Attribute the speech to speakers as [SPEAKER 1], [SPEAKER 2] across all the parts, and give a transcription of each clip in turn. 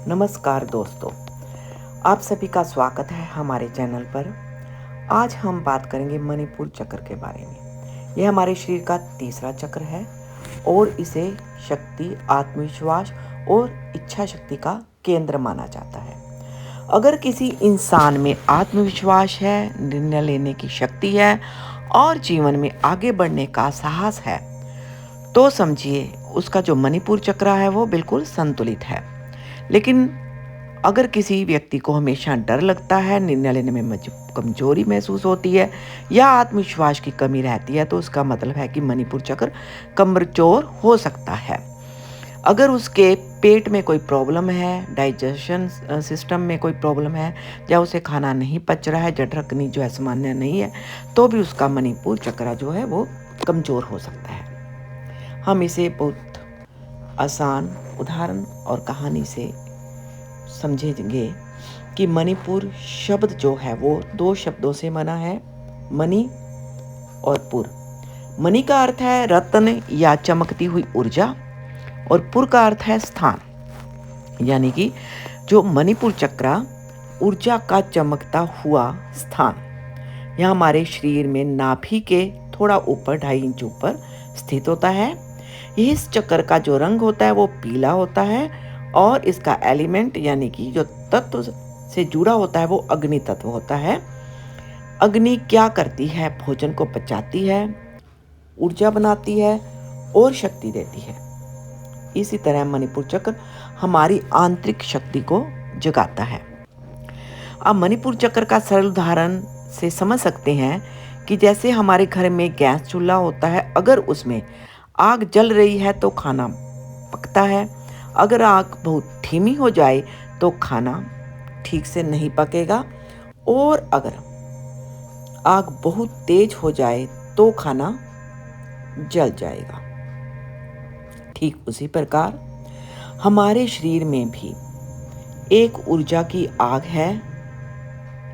[SPEAKER 1] नमस्कार दोस्तों, आप सभी का स्वागत है हमारे चैनल पर। आज हम बात करेंगे मणिपुर चक्र के बारे में। यह हमारे शरीर का तीसरा चक्र है और इसे शक्ति, आत्मविश्वास और इच्छा शक्ति का केंद्र माना जाता है। अगर किसी इंसान में आत्मविश्वास है, निर्णय लेने की शक्ति है और जीवन में आगे बढ़ने का साहस है, तो समझिए उसका जो मणिपुर चक्र है वो बिल्कुल संतुलित है। लेकिन अगर किसी व्यक्ति को हमेशा डर लगता है, निर्णय लेने में कमजोरी महसूस होती है या आत्मविश्वास की कमी रहती है, तो उसका मतलब है कि मणिपुर चक्र कमजोर हो सकता है। अगर उसके पेट में कोई प्रॉब्लम है, डाइजेशन सिस्टम में कोई प्रॉब्लम है, या उसे खाना नहीं पच रहा है, जठरकनी जो है सामान्य नहीं है, तो भी उसका मणिपुर चक्र जो है वो कमजोर हो सकता है। हम इसे बहुत आसान उदाहरण और कहानी से समझेंगे कि मणिपुर शब्द जो है वो दो शब्दों से बना है, मणि और पुर। मणि का अर्थ है रत्न या चमकती हुई ऊर्जा और पुर का अर्थ है स्थान, यानी कि जो मणिपुर चक्र ऊर्जा का चमकता हुआ स्थान यह हमारे शरीर में नाभि के थोड़ा ऊपर 2.5 इंच ऊपर स्थित होता है। इस चक्र का जो रंग होता है वो पीला होता है और इसका एलिमेंट यानी कि जो तत्व से जुड़ा होता है वो अग्नि तत्व होता है। अग्नि क्या करती है? भोजन को पचाती है, ऊर्जा बनाती है और शक्ति देती है। इसी तरह मणिपुर चक्र हमारी आंतरिक शक्ति को जगाता है। अब मणिपुर चक्र का सरल उदाहरण से समझ सकते हैं कि जैसे हमारे घर में गैस चूल्हा होता है, अगर उसमें आग जल रही है तो खाना पकता है। अगर आग बहुत धीमी हो जाए तो खाना ठीक से नहीं पकेगा, और अगर आग बहुत तेज हो जाए तो खाना जल जाएगा। ठीक उसी प्रकार हमारे शरीर में भी एक ऊर्जा की आग है,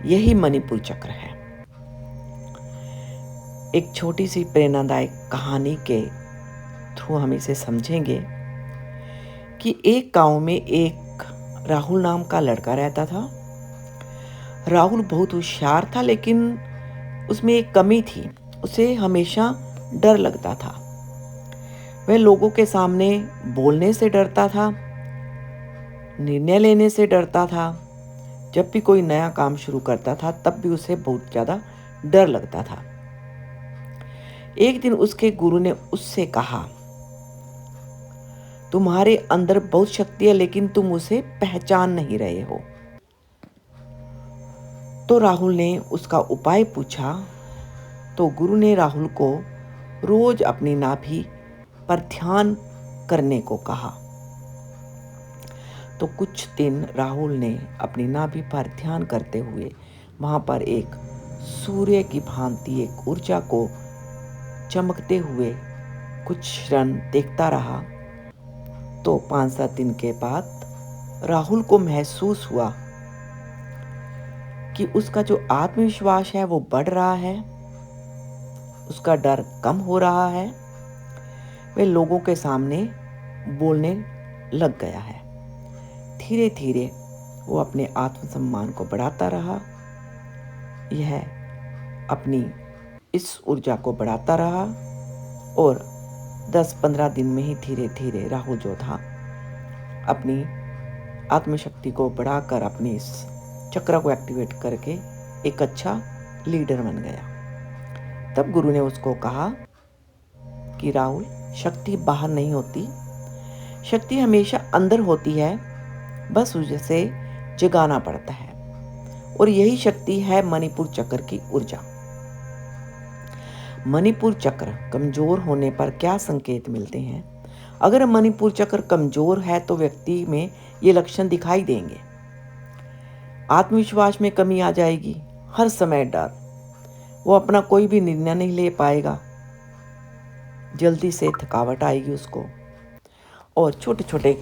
[SPEAKER 1] यही मणिपुर चक्र है। एक छोटी सी प्रेरणादायक कहानी के थ्रू हम इसे समझेंगे कि एक गांव में एक राहुल नाम का लड़का रहता था। राहुल बहुत होशियार था, लेकिन उसमें एक कमी थी, उसे हमेशा डर लगता था। वह लोगों के सामने बोलने से डरता था, निर्णय लेने से डरता था। जब भी कोई नया काम शुरू करता था तब भी उसे बहुत ज़्यादा डर लगता था। एक दिन उसके गुरु ने उससे कहा, तुम्हारे अंदर बहुत शक्ति है लेकिन तुम उसे पहचान नहीं रहे हो। तो राहुल ने उसका उपाय पूछा। तो गुरु ने राहुल को रोज अपनी नाभि पर ध्यान करने को कहा। तो कुछ दिन राहुल ने अपनी नाभि पर ध्यान करते हुए वहां पर एक सूर्य की भांति एक ऊर्जा को चमकते हुए कुछ क्षण देखता रहा। तो 5-7 दिन के बाद राहुल को महसूस हुआ कि उसका जो आत्मविश्वास है वो बढ़ रहा है, उसका डर कम हो रहा है, वह लोगों के सामने बोलने लग गया है। धीरे धीरे वो अपने आत्मसम्मान को बढ़ाता रहा, यह अपनी इस ऊर्जा को बढ़ाता रहा और 10-15 दिन में ही धीरे धीरे राहुल जो था अपनी आत्मशक्ति को बढ़ाकर अपनी इस चक्र को एक्टिवेट करके एक अच्छा लीडर बन गया। तब गुरु ने उसको कहा कि राहुल, शक्ति बाहर नहीं होती, शक्ति हमेशा अंदर होती है, बस उसे जगाना पड़ता है। और यही शक्ति है मणिपुर चक्र की ऊर्जा। मणिपुर चक्र कमजोर होने पर क्या संकेत मिलते हैं? अगर मणिपुर चक्र कमजोर है तो व्यक्ति में ये लक्षण दिखाई देंगे। आत्मविश्वास में कमी आ जाएगी, हर समय डर, वो अपना कोई भी निर्णय नहीं ले पाएगा, जल्दी से थकावट आएगी उसको, और छोटे छोटे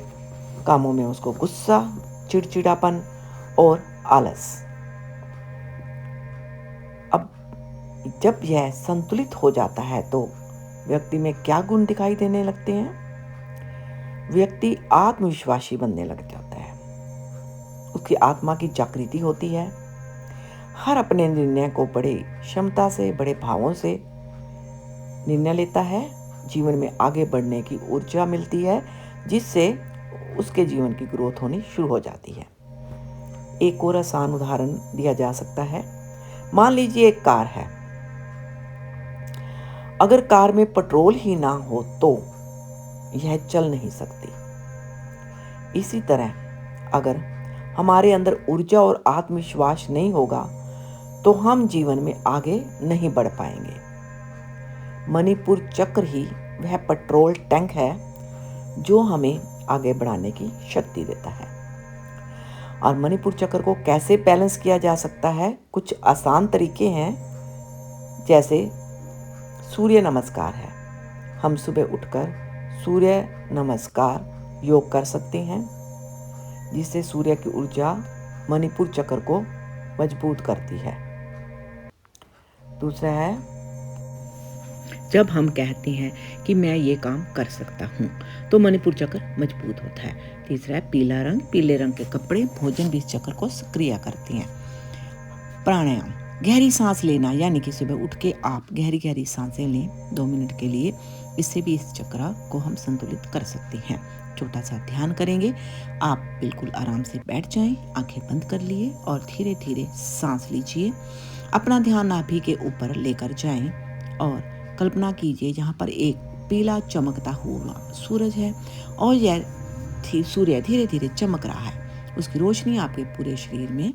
[SPEAKER 1] कामों में उसको गुस्सा, चिड़चिड़ापन और आलस। अब जब यह संतुलित हो जाता है तो व्यक्ति में क्या गुण दिखाई देने लगते हैं? व्यक्ति आत्मविश्वासी बनने लग जाता है, उसकी आत्मा की जागृति होती है। हर अपने निर्णय को बड़े क्षमता से, बड़े भावों से निर्णय लेता है। जीवन में आगे बढ़ने की ऊर्जा मिलती है, जिससे उसके जीवन की ग्रोथ होनी शुरू हो जाती है। एक और आसान उदाहरण दिया जा सकता है। मान लीजिए एक कार है। अगर कार में पेट्रोल ही ना हो तो यह चल नहीं सकती। इसी तरह अगर हमारे अंदर ऊर्जा और आत्मविश्वास नहीं होगा तो हम जीवन में आगे नहीं बढ़ पाएंगे। मणिपुर चक्र ही वह पेट्रोल टैंक है जो हमें आगे बढ़ाने की शक्ति देता है। और मणिपुर चक्र को कैसे बैलेंस किया जा सकता है? कुछ आसान तरीके हैं, जैसे सूर्य नमस्कार है। हम सुबह उठकर सूर्य नमस्कार योग कर सकते हैं, जिससे सूर्य की ऊर्जा मणिपुर चक्र को मजबूत करती है। दूसरा है, जब हम कहते हैं कि मैं ये काम कर सकता हूँ तो मणिपुर चक्र मजबूत होता है। तीसरा है पीला रंग। पीले रंग के कपड़े भोजन भी इस चक्र को सक्रिय करती हैं। प्राणायाम, गहरी सांस लेना, यानी कि सुबह उठ के आप गहरी गहरी सांसें लें 2 मिनट के लिए। इससे भी इस चक्र को हम संतुलित कर सकते हैं। छोटा सा ध्यान करेंगे। आप बिल्कुल आराम से बैठ जाएं, आंखें बंद कर लिए और धीरे धीरे सांस लीजिए। अपना ध्यान नाभि के ऊपर लेकर जाएं और कल्पना कीजिए यहाँ पर एक पीला चमकता हुआ सूरज है और यह सूर्य धीरे धीरे चमक रहा है। उसकी रोशनी आपके पूरे शरीर में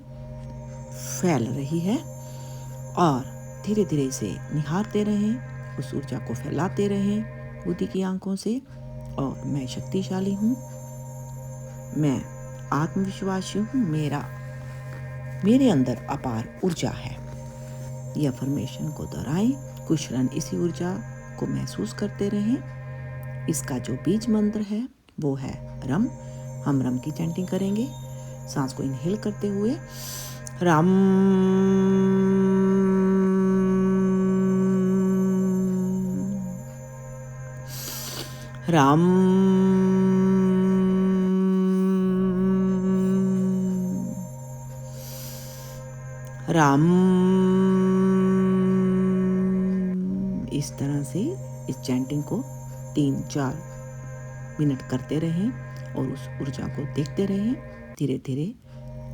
[SPEAKER 1] फैल रही है और धीरे धीरे इसे निहारते रहें, उस ऊर्जा को फैलाते रहें बुद्धि की आंखों से। और मैं शक्तिशाली हूँ, मैं आत्मविश्वासी हूँ, मेरे अंदर अपार ऊर्जा है। यह अफर्मेशन को दोहराएं, कुछ क्षण इसी ऊर्जा को महसूस करते रहें। इसका जो बीज मंत्र है वो है रम। हम रम की चैंटिंग करेंगे। सांस को इनहेल करते हुए रम, रम, रम। इस तरह से इस चैंटिंग को 3-4 मिनट करते रहें और उस ऊर्जा को देखते रहें। धीरे धीरे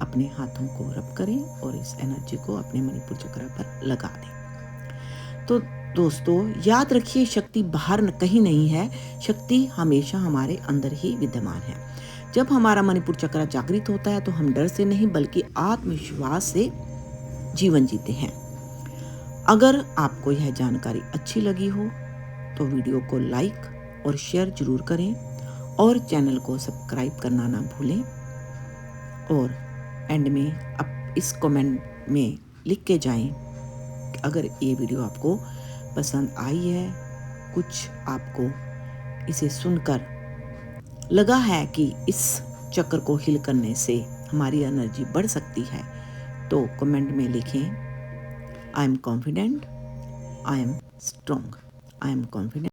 [SPEAKER 1] अपने हाथों को रब करें और इस एनर्जी को अपने मणिपुर चक्र पर लगा दें। तो दोस्तों याद रखिए, शक्ति बाहर कहीं नहीं है, शक्ति हमेशा हमारे अंदर ही विद्यमान है। जब हमारा मणिपुर चक्र जागृत होता है तो हम डर से नहीं बल्कि आत्मविश्वास से जीवन जीते हैं। अगर आपको यह जानकारी अच्छी लगी हो तो वीडियो को लाइक और शेयर जरूर करें और चैनल को सब्सक्राइब करना ना भूलें। और एंड में आप इस कमेंट में लिख के जाएं कि अगर ये वीडियो आपको पसंद आई है, कुछ आपको इसे सुनकर लगा है कि इस चक्र को हिल करने से हमारी एनर्जी बढ़ सकती है, तो कमेंट में लिखें I am confident, I am strong, I am confident.